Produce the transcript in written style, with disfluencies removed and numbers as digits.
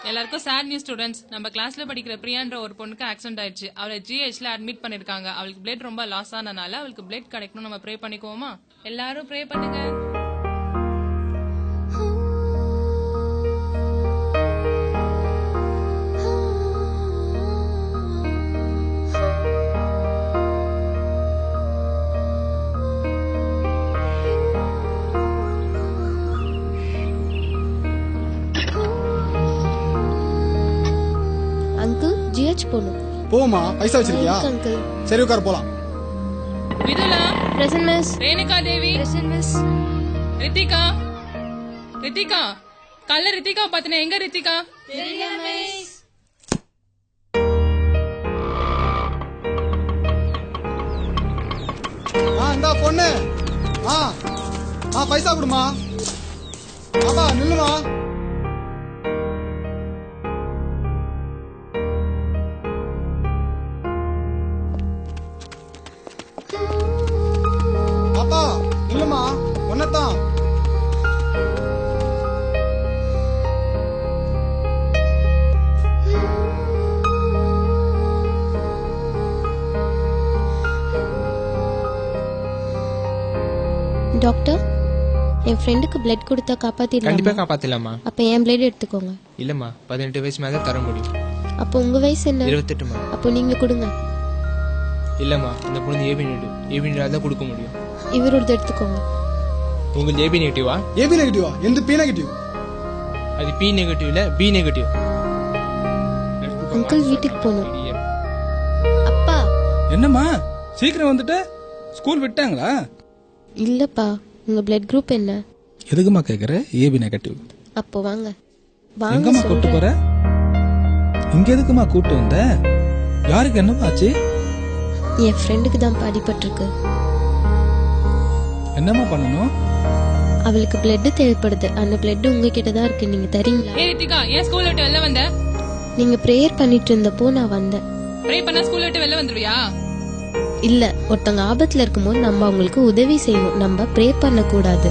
எல்லாருக்கும் sad news students. நம்ம கிளாஸ்ல படிக்கிற பிரியான்ற ஒரு பொண்ணுக்கு ஆக்சிடென்ட் ஆயிடுச்சு. அவளை ஜிஹெச்ல அட்மிட் பண்ணிருக்காங்க. அவளுக்கு பிளட் ரொம்ப லாஸ் ஆனனால அவளுக்கு பிளட் கிடைக்கணும். நம்ம ப்ரே பண்ணிக்குவோமா? எல்லாரும் ப்ரே பண்ணுங்க. அங்கிள் ஜிஹெச் போணும். போமா, பைசா வச்சிருக்கியா? அங்கிள் சரி உட்கார போலாம். Vithula present miss. Renuka Devi present miss. Rithika Rithika கல்ல ரித்திகா பாத்தனே. எங்க ரித்திகா? தெரியல மிஸ். இந்தா பொண்ணு. பைசா கொடுமா. பாப்பா நில்லுமா. பாப்பா நில்லுமா. ஒன்னதான் டாக்டர், என் ஃப்ரெண்டுக்கு பிளட் கொடுத்தா காப்பாத்திடலாம். கண்டிப்பா காப்பாத்தலாமா? அப்ப என் பிளட் எடுத்துக்கோங்க. இல்லம்மா, 18 வயசு மேல தர முடியும். அப்போ உங்க வயசு என்ன? 28மா. அப்போ நீங்க கொடுங்க. இல்லம்மா, இந்த பொண்ணு ஏபி நெகட்டிவ் தான் கொடுக்க முடியும். இவரோட எடுத்துக்கோங்க. உங்களுக்கு ஏபி நெகட்டிவா? ஏபி நெகட்டிவா? எந்த பி நெகட்டிவ்? அது பி நெகட்டிவ் இல்ல, பி நெகட்டிவ். அங்கிள் வீட்டுக்கு போகணும். அப்பா. என்னம்மா சீக்கிரம் வந்துட்டு? ஸ்கூல் விட்டாங்களா? இல்லப்பா, உங்க பிளட் குரூப் என்ன? எதுக்குமா கேக்குற? AB negative. அப்போ வாங்க. எங்கம்மா கூட்டு போற? இங்க எதுக்குமா கூட்டு வந்த? யாருக்கு என்னமா ஆச்சு? என் ஃப்ரெண்டுக்கு தான் அடிபட்டிருக்கு. என்னம்மா பண்ணணும்? அவளுக்கு பிளட் தேவைப்படுது. அந்த பிளட் உங்ககிட்ட தான் இருக்கு. நீங்க தரீங்களா? ஏ ரித்திகா, ஏன் ஸ்கூல் விட்டு வெளில வந்த? நீங்க பிரேயர் பண்ணிட்டு இருந்தப்போ நான் வந்தேன். ப்ரே பண்ணா ஸ்கூல் விட்டு வெளில வந்துருவியா? இல்ல, ஒருத்தங்க ஆபத்துல இருக்கும்போது நம்ம அவங்களுக்கு உதவி செய்யணும். நம்ம ப்ரே பண்ண கூடாது.